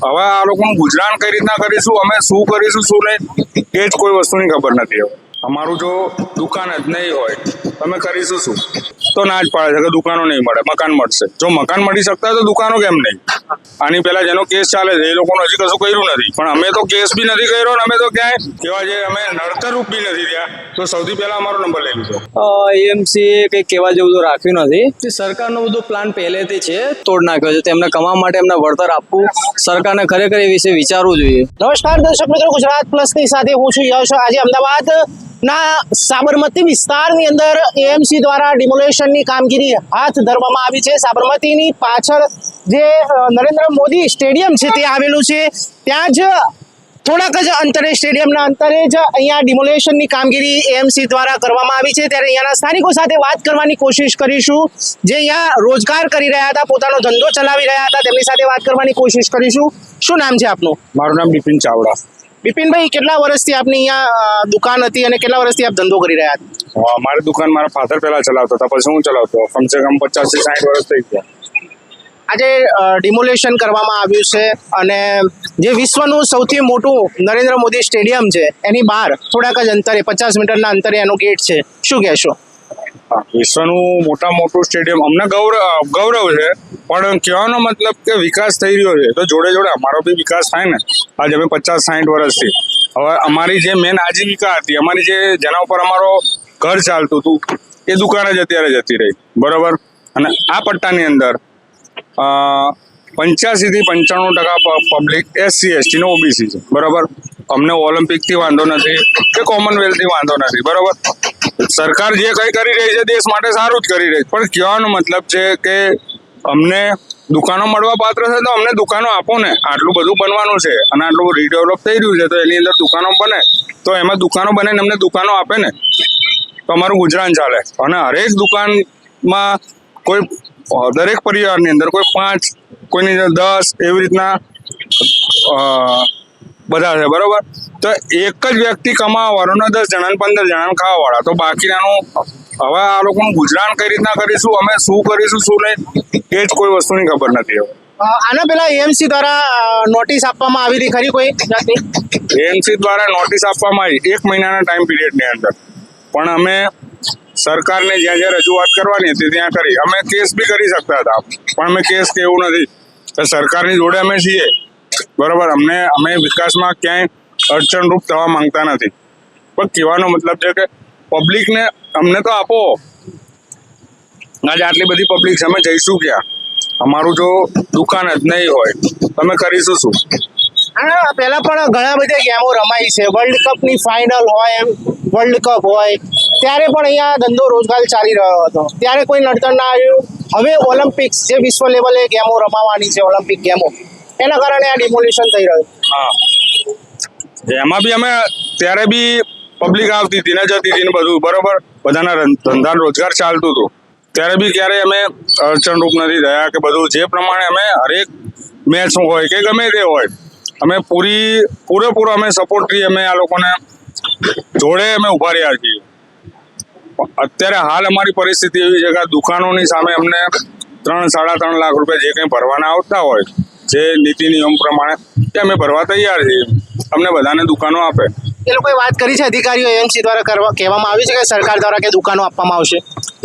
હવે આ લોકોનું ગુજરાન કઈ રીતના કરીશું, અમે શું કરીશું શું નહીં એ જ કોઈ વસ્તુની ખબર નથી. હવે અમારું જો દુકાન જ નહીં હોય તમે કરીશું શું? તો ના જ પાડે છે કે દુકાનો નહીં મળે, મકાન મળશે. જો મકાન મળી શકતા તો દુકાનો કેમ નહીં? આની પહેલા જેનો કેસ ચાલે છે એ લોકોનું હજી કશું કર્યું નથી, પણ અમે તો કેસ બી નથી કર્યો ને અમે તો ક્યાંય કેવા જે અમે નડતર રૂપ બી નથી થયા. તો સૌથી પહેલા અમારો નંબર લઈ લીધો. એએમસી કંઈક કહેવા જેવું તો રાખ્યું નથી. સરકારનો બધો પ્લાન પહેલેથી છે, તોડ નાખ્યો છે. તેમને કમાવા માટે એમને વળતર આપવું, સરકારને ખરેખર એ વિશે વિચારવું જોઈએ. નમસ્કાર દર્શક મિત્રો, ગુજરાત પ્લસની સાથે હું છું યશ. આજે અમદાવાદ ના સાબરમતી વિસ્તારની અંદર એએમસી દ્વારા ડિમોલેશનની કામગીરી હાથ ધરવામાં આવી છે. સાબરમતીની પાછળ જે નરેન્દ્ર મોદી સ્ટેડિયમ છે તે આવેલું છે. ત્યાં જ થોડાક જ અંતરે, સ્ટેડિયમના અંતરે જ અહીંયા ડિમોલેશનની કામગીરી એએમસી દ્વારા કરવામાં આવી છે. ત્યારે અહીંયાના સ્થાનિકો સાથે વાત કરવાની કોશિશ કરીશું, જે અહીંયા રોજગાર કરી રહ્યા હતા, પોતાનો ધંધો ચલાવી રહ્યા હતા. તેમની સાથે વાત કરવાની કોશિશ કરીશું. શું નામ છે આપનું? મારું નામ બિપિન ચાવડા. બિપિનભાઈ, કેટલા વર્ષથી આપની અહીંયા દુકાન હતી અને કેટલા વર્ષથી આપ ધંધો કરી રહ્યા હતા? મારી દુકાન મારા ફાધર પહેલા ચલાવતા હતા, પછી હું ચલાવતો. કમસે કમ 50 થી 60 વર્ષ થઈ ગયા. આજે ડિમોલેશન કરવામાં આવ્યું છે અને જે વિશ્વનું સૌથી મોટું નરેન્દ્ર મોદી સ્ટેડિયમ છે એની બહાર થોડાક જ અંતરે, 50 મીટરના અંતરે એનો ગેટ છે. શું કહેશો? વિશ્વનું મોટા મોટું સ્ટેડિયમ અમને ગૌરવ છે, પણ કહેવાનો મતલબ કે વિકાસ થઈ રહ્યો છે તો જોડે જોડે અમારો બી વિકાસ થાય ને. આજે અમે 50-60 વર્ષથી હવે અમારી જે મેન આજીવિકા હતી, અમારી જેના ઉપર અમારો ઘર ચાલતું હતું એ દુકાન જ અત્યારે જતી રહી, બરોબર. અને આ પટ્ટાની અંદર 85 થી 95% પબ્લિક SC ST ને OBC છે, બરોબર. અમને ઓલિમ્પિક થી વાંધો નથી કે કોમનવેલ્થ થી વાંધો નથી, બરોબર. સરકાર જે કઈ કરી રહી છે દેશ માટે સારું જ કરી રહી છે, પણ કહેવાનો મતલબ છે કે અમને દુકાનો મળવા પાત્ર છે તો અમને દુકાનો આપો ને. આટલું બધું બનવાનું છે અને આટલું રીડેવલપ થઈ રહ્યું છે તો એની અંદર દુકાનો બને તો એમાં દુકાનો બને ને અમને દુકાનો આપે ને તો અમારું ગુજરાન ચાલે. અને હરેક દુકાનમાં કોઈ દરેક પરિવારની અંદર કોઈ 5, કોઈની 10 એવી રીતના બધા છે, બરોબર. તો એક જ વ્યક્તિ કમાવાવાળો ને 10 જણા 15 જણા ખાવાવાળા, તો બાકીનાનું હવે આ લોકોનું ગુજરાન કઈ રીતના કરીશું, અમે શું કરીશું શું નહીં એ જ કોઈ વસ્તુની ખબર નથી. હવે આના પહેલા એએમસી દ્વારા નોટિસ આપવામાં આવી હતી ખરી કોઈ જાતની? એએમસી દ્વારા નોટિસ આપવામાં આવી 1 મહિનાના ટાઈમ પીરિયડની અંદર, પણ અમે સરકારને જ્યાં જ્યાં રજૂઆત કરવાની હતી ત્યાં કરી. અમે કેસ બી કરી શકતા હતા, પણ અમે કેસ કે એવું નથી. સરકારની જોડે અમે છીએ, બરોબર. અમે વિકાસમાં ક્યાંય અડચણરૂપ થવા માંગતા નથી, પણ કહેવાનો મતલબ છે કે પબ્લિકને અમને તો આપો. આજે આટલી બધી પબ્લિક છે, અમે જઈશું ક્યાં? અમારું જો દુકાન જ નહીં હોય તમે કરીશું શું? પહેલા પણ ઘણા બધા ગેમો રમાઈ છે. વર્લ્ડ કપની ફાઇનલ હોય, વર્લ્ડ કપ હોય ત્યારે પણ અહીંયા ધંધો રોજગાર ચાલી રહ્યો હતો, ત્યારે કોઈ નડતર ના આવ્યું. હવે ઓલિમ્પિક્સ જે વિશ્વ લેવલે ગેમો રમાવાની છે, ઓલિમ્પિક ગેમો, એના કારણે આ ડિમોલિશન થઈ રહ્યું. હા, એમાં બી અમે ત્યારે બી પબ્લિક આવતી હતી ને જતી હતી ને બધું, બરોબર. બધાના ધંધા રોજગાર ચાલતું હતું ત્યારે બી ક્યારેય અમે અડચણરૂપ નથી થયા કે બધું જે પ્રમાણે અમે હરેક મેચ હોય કે ગમે તે હોય અમે પૂરેપૂરો અમે સપોર્ટ કરીએ. અમે આ લોકોને જોડે અમે ઉભા રહ્યા છીએ. અત્યારે હાલ અમારી પરિસ્થિતિ એવી છે કે દુકાનોની સામે અમને 3-3.5 લાખ રૂપિયા જે કંઈ ભરવાના આવતા હોય જે નીતિ નિયમ પ્રમાણે તે અમે ભરવા તૈયાર છીએ. અમને બધાને દુકાનો આપે. એ લોકોએ વાત કરી છે અધિકારીઓ એએમસી દ્વારા કહેવામાં આવ્યું છે કે સરકાર દ્વારા કે દુકાનો આપવામાં આવશે?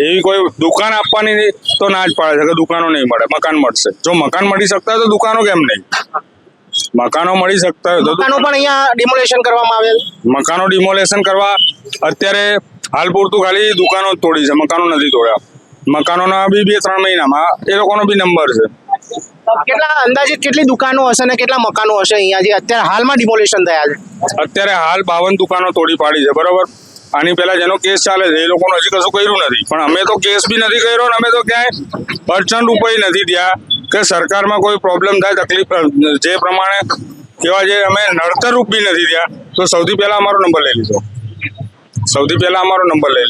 એવી કોઈ દુકાન આપવાની તો ના જ પાડે છે કે દુકાનો નહીં મળે, મકાન મળશે. જો મકાન મળી શકતા હોય તો દુકાનો કેમ નહીં? મકાનો મળી શકતા હોય તો દુકાનો પણ અહીંયા ડિમોલેશન કરવામાં આવેલ. મકાનો ડિમોલેશન કરવા અત્યારે હાલ પૂરતું ખાલી દુકાનો જ તોડી છે, મકાનો નથી તોડ્યા. મકાનોના બી 2-3 મહિનામાં એ લોકોનો બી નંબર છે. કેટલા અંદાજિત કેટલી દુકાનો હશે ને કેટલા મકાનો હશે અહીંયા જે અત્યારે હાલમાં ડિમોલેશન થયા છે? અત્યારે હાલ 52 દુકાનો તોડી પાડી છે, બરોબર. આની પહેલા જેનો કેસ ચાલે છે એ લોકોનું હજી કશું કર્યું નથી, પણ અમે તો કેસ બી નથી કર્યો ને અમે તો ક્યાંય અડચણ રૂપાઈ નથી થયા કે સરકારમાં કોઈ પ્રોબ્લેમ થાય, તકલીફ જે પ્રમાણે કહેવા જે અમે નડતરરૂપ બી નથી થયા. તો સૌથી પહેલા અમારો નંબર લઈ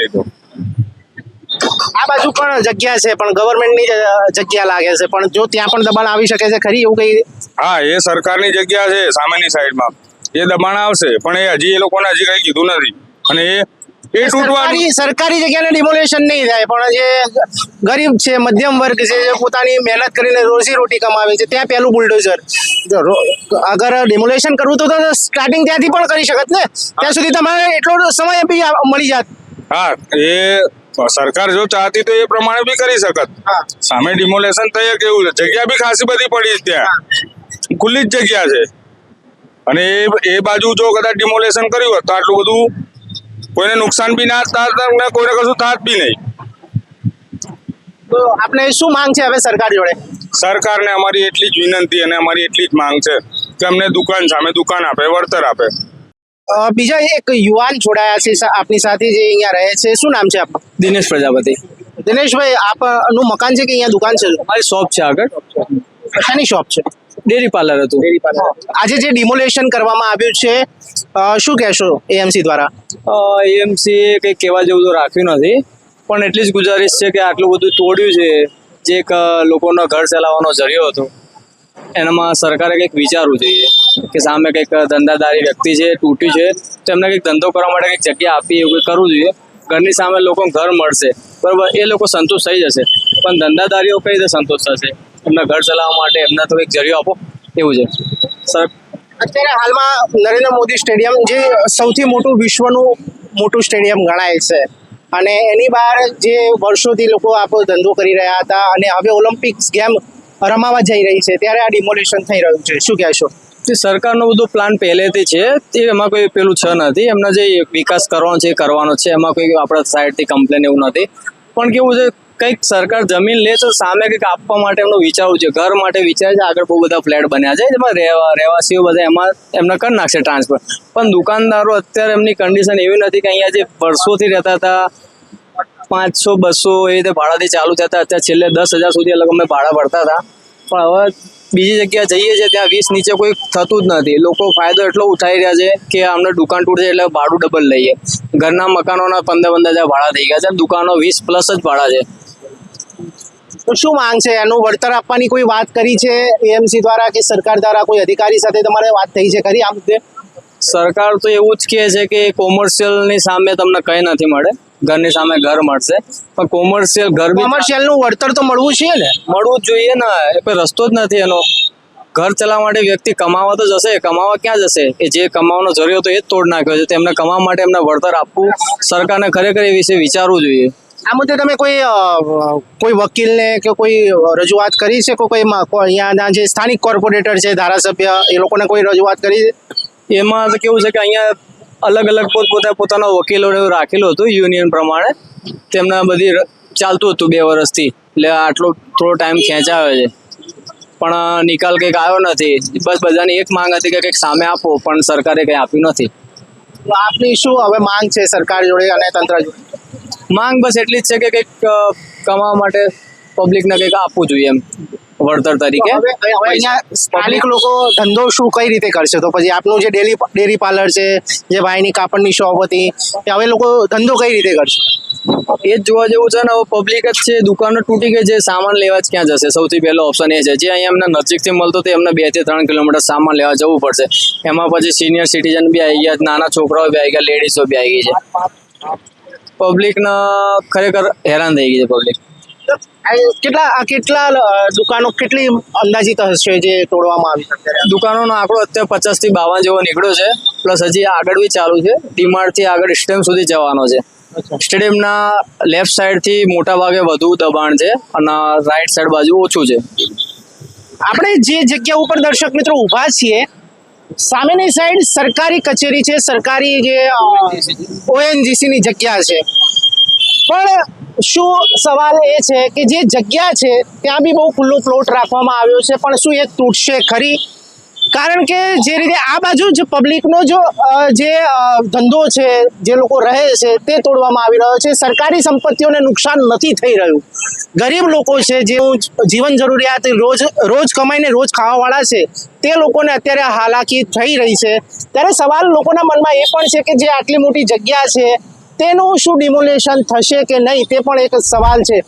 લીધો. આ બાજુ પણ જગ્યા છે પણ ગવર્મેન્ટની જગ્યા લાગે છે, પણ જો ત્યાં પણ દબાણ આવી શકે છે ખરી એવું કઈ? હા, એ સરકારની જગ્યા છે સામેની સાઈડમાં, એ દબાણ આવશે પણ એ હજી એ લોકોને હજી કઈ કીધું નથી. અને એ સરકારી જગ્યાને ડિમોલેશન નહીં થાય, પણ જે ગરીબ છે, મધ્યમ વર્ગ છે, જે પોતાની મહેનત કરીને રોજી રોટી કમાવે છે ત્યાં પેલું બુલડોઝર અગર ડિમોલેશન કરવું તો સ્ટાર્ટિંગ ત્યાંથી પણ કરી શકત ને, ત્યાં સુધી તમારે એટલો સમય બી મળી જાત. હા, એ સરકાર જો ચાહતી તો એ પ્રમાણે બી કરી શકત. સામે ડિમોલેશન થઈ કેવું છે, જગ્યા બી ખાસી બધી પડી છે ત્યાં, ખુલ્લી જ જગ્યા છે. અને એ બાજુ જો કદાચ ડિમોલેશન કર્યું હોત તો આટલું બધું કોઈને નુકસાન બી ના થાત ને કોઈને કશું થાત બી નહીં. તો આપણે શું માંગ છે હવે સરકાર જોડે? સરકારને અમારી એટલી જ વિનંતી અને અમારી એટલી જ માંગ છે કે અમને દુકાન સામે દુકાન આપે, વળતર આપે. બીજા એક યુવાન જોડાયા છે આપની સાથે જે અહીંયા રહે છે, શું નામ છે આપનું? દિનેશ પ્રજાપતિ. દિનેશભાઈ, આપનું મકાન છે કે અહીંયા દુકાન છે? મારી શોપ છે આગળ, શાની શોપ છે? ડેરી પાર્લર હતું. આજે જે ડિમોલેશન કરવામાં આવ્યું છે, શું કહેશો એએમસી દ્વારા? એએમસી કંઈ કહેવા જેવું તો રાખ્યું નથી, પણ એટલી જ ગુજારિશ છે કે આટલું બધું તોડ્યું છે, જે એક લોકોનો ઘર ચલાવવાનો જરિયો હતો, એનામાં સરકારે કંઈક વિચારવું જોઈએ કે સામે કંઈક ધંધાદારી વ્યક્તિ છે, તૂટ્યું છે, તો એમને કંઈક ધંધો કરવા માટે કંઈક જગ્યા આપી એવું કંઈક કરવું જોઈએ. ઘરની સામે લોકો ઘર મળશે, બરાબર, એ લોકો સંતોષ થઈ જશે, પણ ધંધાદારીઓ કઈ રીતે સંતોષ થશે? એમના ઘર ચલાવવા માટે એમને તો કંઈક જરિયો આપો, એવું છે સર. અત્યારે હાલમાં નરેન્દ્ર મોદી સ્ટેડિયમ જે સૌથી મોટું વિશ્વનું મોટું સ્ટેડિયમ ગણાય છે, અને એની બહાર જે વર્ષોથી લોકો આપણો ધંધો કરી રહ્યા હતા અને હવે ઓલિમ્પિક્સ ગેમ રમાવા જઈ રહી છે, ત્યારે આ ડિમોલેશન થઈ રહ્યું છે, શું કહેશો? તે સરકારનો બધો પ્લાન પહેલેથી છે, તે એમાં કોઈ પેલું છે નથી. એમને જે વિકાસ કરવાનો છે એ કરવાનો છે, એમાં કોઈ આપણા સાઈડથી કમ્પ્લેન એવું નથી. પણ કેવું છે, કંઈક સરકાર જમીન લે છે, સામે કંઈક આપવા માટે એમનું વિચારવું છે, ઘર માટે વિચારે છે. આગળ બહુ બધા ફ્લેટ બન્યા છે, જેમાં રહેવાસીઓ બધા એમાં એમને કરી નાખશે ટ્રાન્સફર. પણ દુકાનદારો અત્યારે એમની કન્ડિશન એવી નથી કે અહીંયા જે વર્ષોથી રહેતા હતા 500 200 એ રીતે ભાડાથી ચાલુ થતા, અત્યારે છેલ્લે 10,000 સુધી અલગ અમે ભાડા ભરતા હતા. પણ હવે બીજી જગ્યા જઈએ છીએ ત્યાં 20 નીચે કોઈ થતું જ નથી. લોકો ફાયદો એટલો ઉઠાવી રહ્યા છે કે અમને દુકાન તૂટે એટલે ભાડું ડબલ લઈએ. ઘરના મકાનોના 15,000 ભાડા થઈ ગયા છે, દુકાનો 20+ જ ભાડા છે. તો શું માંગ છે? એનું વળતર આપવાની કોઈ વાત કરી છે એએમસી દ્વારા કે સરકાર દ્વારા? કોઈ અધિકારી સાથે તમારે વાત થઈ છે ખરી આ મુદ્દે? સરકાર તો એવું જ કહે છે કે કોમર્શિયલની સામે તમને કંઈ નથી મળે, ઘરની સામે ઘર મળશે, પણ કોમર્શિયલ ઘર બી કોમર્શિયલનું વળતર તો મળવું જોઈએ ને? મળવું જ જોઈએ ને, એ કોઈ રસ્તો જ નથી એનો. ઘર ચલાવવા માટે વ્યક્તિ કમાવા તો જશે, કમાવા ક્યાં જશે? એ જે કમાવાનો જરિયો હતો એ જ તોડ નાખ્યો છે. તેમને કમાવા માટે એમને વળતર આપવું, સરકારને ખરેખર એ વિશે વિચારવું જોઈએ. આ મુદ્દે તમે કોઈ વકીલને કે કોઈ રજૂઆત કરી છે? કોઈ અહીંયાના જે સ્થાનિક કોર્પોરેટર છે, ધારાસભ્ય, એ લોકોને કોઈ રજૂઆત કરી છે? એમાં તો કેવું છે કે અહીંયા અલગ અલગ પોતાના વકીલો રાખેલું હતું યુનિયન પ્રમાણે, તેમના બધી ચાલતું હતું 2 વર્ષથી, એટલે આટલો થોડો ટાઈમ ખેંચાયો છે, પણ નિકાલ કંઈક આવ્યો નથી. બસ બધાની એક માંગ હતી કે કંઈક સામે આપો, પણ સરકારે કંઈ આપ્યું નથી. તો આપની શું હવે માંગ છે સરકાર જોડે અને તંત્ર જોડે? માંગ બસ એટલી જ છે કે કંઈક કમાવા માટે પબ્લિકને કંઈક આપવું જોઈએ એમ વળતર તરીકે. હવે અહીંયા સ્થાનિક લોકો ધંધો શું કઈ રીતે કરશે? તો પછી આપનું જે ડેરી પાર્લર છે, જે ભાઈની કાપડની શોપ હતી, એ હવે લોકો ધંધો કઈ રીતે કરશે? એ જ જોવા જેવું છે ને. હવે પબ્લિક જ છે, દુકાનો તૂટી ગઈ છે, સામાન લેવા જ ક્યાં જશે? સૌથી પહેલો ઓપ્શન એ છે. જે અહીંયા એમને નજીકથી મળતો તો એમને 2 થી 3 કિલોમીટર સામાન લેવા જવું પડશે. એમાં પછી સિનિયર સિટીઝન બી આવી ગયા, નાના છોકરાઓ બી આવી ગયા, લેડીઝો બી આવી ગઈ છે. પબ્લિકને ખરેખર હેરાન થઈ ગઈ છે પબ્લિક. કેટલા દુકાનો કેટલી અંદાજિત હશે જે તોડવામાં આવી છે? દુકાનોનો આંકડો અત્યારે 50 થી 52 જેવો નીકળ્યો છે, પ્લસ હજી આગળ બી ચાલુ છે. ડીમાર્ટથી આગળ સ્ટેડિયમ સુધી જવાનો છે. સ્ટેડિયમના લેફ્ટ સાઈડથી મોટા ભાગે વધુ દબાણ છે અને રાઈટ સાઈડ બાજુ ઓછું છે. આપણે જે જગ્યા ઉપર દર્શક મિત્રો ઊભા છીએ, સામેની સાઈડ સરકારી કચેરી છે, સરકારી જે ONGC ની જગ્યા છે. પણ શું સવાલ એ છે કે જે જગ્યા છે ત્યાં બી બહુ ખુલ્લો પ્લોટ રાખવામાં આવ્યો છે, પણ શું એ તૂટશે ખરી? કારણ કે જે રીતે આ બાજુ જ પબ્લિકનો જે ધંધો છે, જે લોકો રહે છે, તે તોડવામાં આવી રહ્યો છે. સરકારી સંપત્તિઓને નુકસાન નથી થઈ રહ્યું. ગરીબ લોકો છે, જે જીવન જરૂરિયાત રોજ કમાઈને રોજ ખાવાવાળા છે, તે લોકોને અત્યારે હાલાકી થઈ રહી છે. ત્યારે સવાલ લોકોના મનમાં એ પણ છે કે જે આટલી મોટી જગ્યા છે તેનું શું ડિમોલેશન થશે કે નહીં, તે પણ એક સવાલ છે.